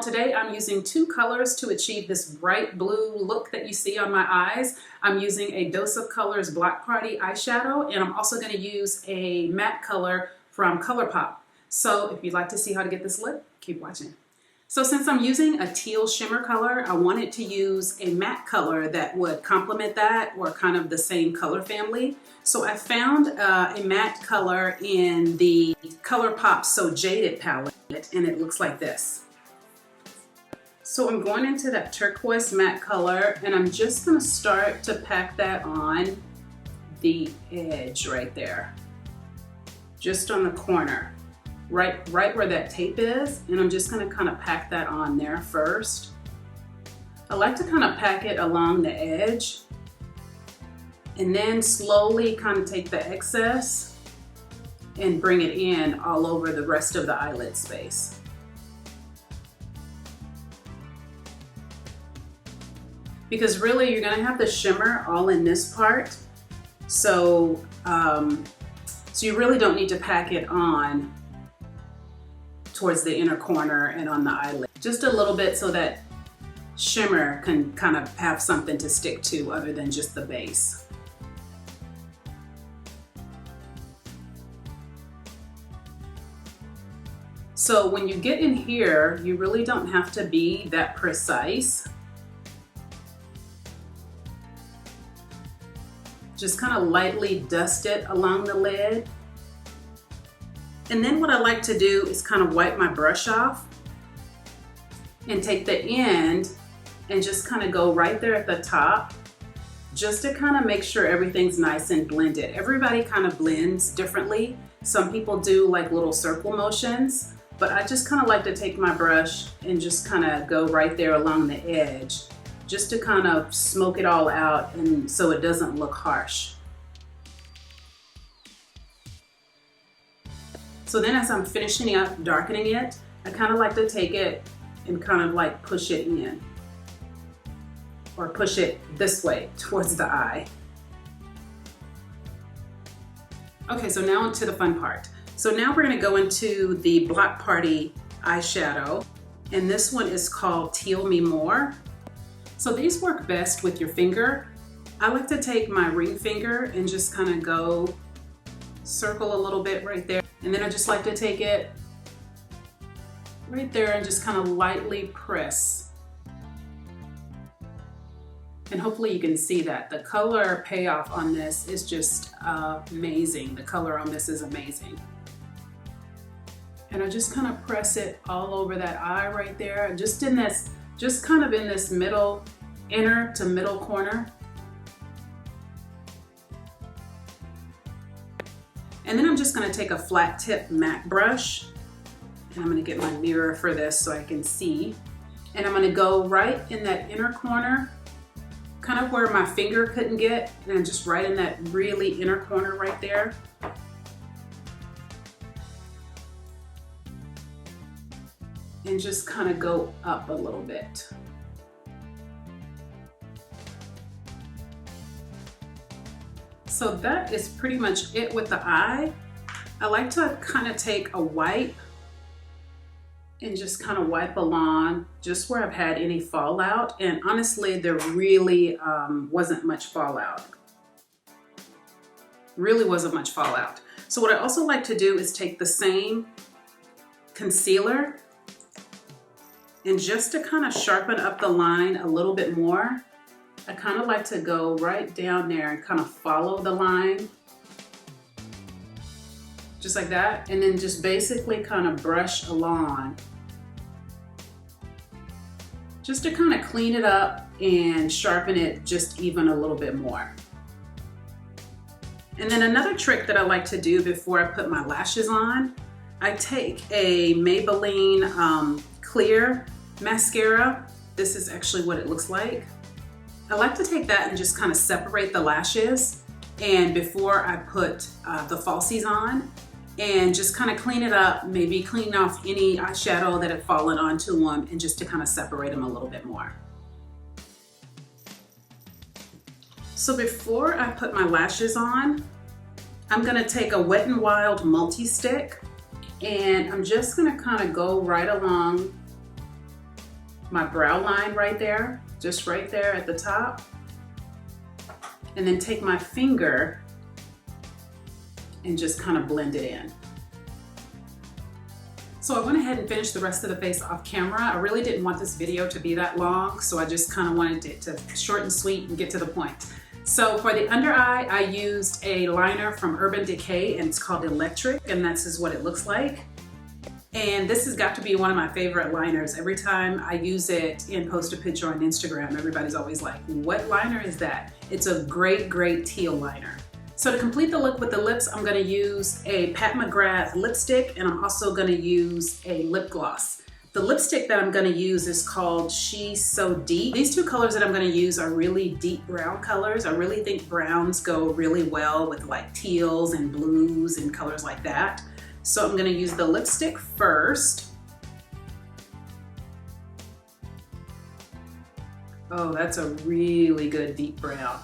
today I'm using two colors to achieve this bright blue look that you see on my eyes. I'm using a Dose of Colors Black Party eyeshadow, and I'm also going to use a matte color from ColourPop. So if you'd like to see how to get this look, keep watching. So since I'm using a teal shimmer color, I wanted to use a matte color that would complement that, or kind of the same color family. So I found a matte color in the ColourPop So Jaded palette, and it looks like this. So I'm going into that turquoise matte color, and I'm just going to start to pack that on the edge right there, just on the corner. Right where that tape is, and I'm just going to kind of pack that on there first. I like to kind of pack it along the edge and then slowly kind of take the excess and bring it in all over the rest of the eyelid space. Because really you're going to have the shimmer all in this part, so you really don't need to pack it on towards the inner corner and on the eyelid. Just a little bit so that shimmer can kind of have something to stick to other than just the base. So when you get in here, you really don't have to be that precise. Just kind of lightly dust it along the lid. And then what I like to do is kind of wipe my brush off and take the end and just kind of go right there at the top, just to kind of make sure everything's nice and blended. Everybody kind of blends differently. Some people do like little circle motions, but I just kind of like to take my brush and just kind of go right there along the edge, just to kind of smoke it all out and so it doesn't look harsh. So then as I'm finishing up darkening it, I kind of like to take it and kind of like push it in, or push it this way towards the eye. Okay, so now onto the fun part. So now we're gonna go into the Black Party eyeshadow, and this one is called Teal Me More. So these work best with your finger. I like to take my ring finger and just kind of go circle a little bit right there. And then I just like to take it right there and just kind of lightly press. And hopefully you can see that. The color payoff on this is just amazing. The color on this is amazing. And I just kind of press it all over that eye right there. Just in this, just kind of in this middle, inner to middle corner. And then I'm just going to take a flat tip MAC brush, and I'm going to get my mirror for this so I can see. And I'm going to go right in that inner corner, kind of where my finger couldn't get, and just right in that really inner corner right there. And just kind of go up a little bit. So that is pretty much it with the eye. I like to kind of take a wipe and just kind of wipe along just where I've had any fallout. And honestly, there really wasn't much fallout. Really wasn't much fallout. So what I also like to do is take the same concealer, and just to kind of sharpen up the line a little bit more, I kind of like to go right down there and kind of follow the line, just like that, and then just basically kind of brush along, just to kind of clean it up and sharpen it just even a little bit more. And then another trick that I like to do before I put my lashes on, I take a Maybelline clear mascara. This is actually what it looks like. I like to take that and just kind of separate the lashes, and before I put the falsies on, and just kind of clean it up, maybe clean off any eyeshadow that had fallen onto them, and just to kind of separate them a little bit more. So before I put my lashes on, I'm going to take a Wet n Wild multi-stick, and I'm just going to kind of go right along my brow line right there, just right there at the top. And then take my finger and just kind of blend it in. So I went ahead and finished the rest of the face off camera. I really didn't want this video to be that long, so I just kind of wanted it to short and sweet and get to the point. So for the under eye, I used a liner from Urban Decay, and it's called Electric, and this is what it looks like. And this has got to be one of my favorite liners. Every time I use it and post a picture on Instagram, everybody's always like, what liner is that? It's a great, great teal liner. So to complete the look with the lips, I'm gonna use a Pat McGrath lipstick, and I'm also gonna use a lip gloss. The lipstick that I'm gonna use is called She's So Deep. These two colors that I'm gonna use are really deep brown colors. I really think browns go really well with like teals and blues and colors like that. So I'm gonna use the lipstick first. Oh, that's a really good deep brown.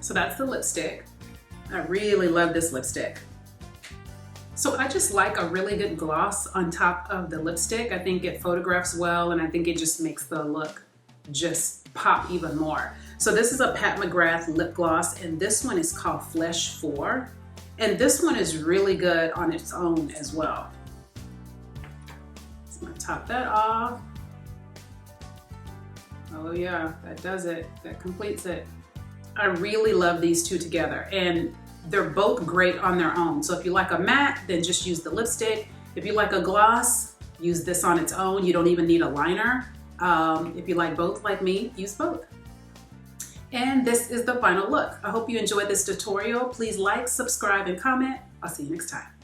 So that's the lipstick. I really love this lipstick. So I just like a really good gloss on top of the lipstick. I think it photographs well, and I think it just makes the look just pop even more. So this is a Pat McGrath lip gloss, and this one is called Flesh 4. And this one is really good on its own as well. So I'm gonna top that off. Oh yeah, that does it, that completes it. I really love these two together, and they're both great on their own. So if you like a matte, then just use the lipstick. If you like a gloss, use this on its own. You don't even need a liner. If you like both like me, use both. And this is the final look. I hope you enjoyed this tutorial. Please like, subscribe, and comment. I'll see you next time.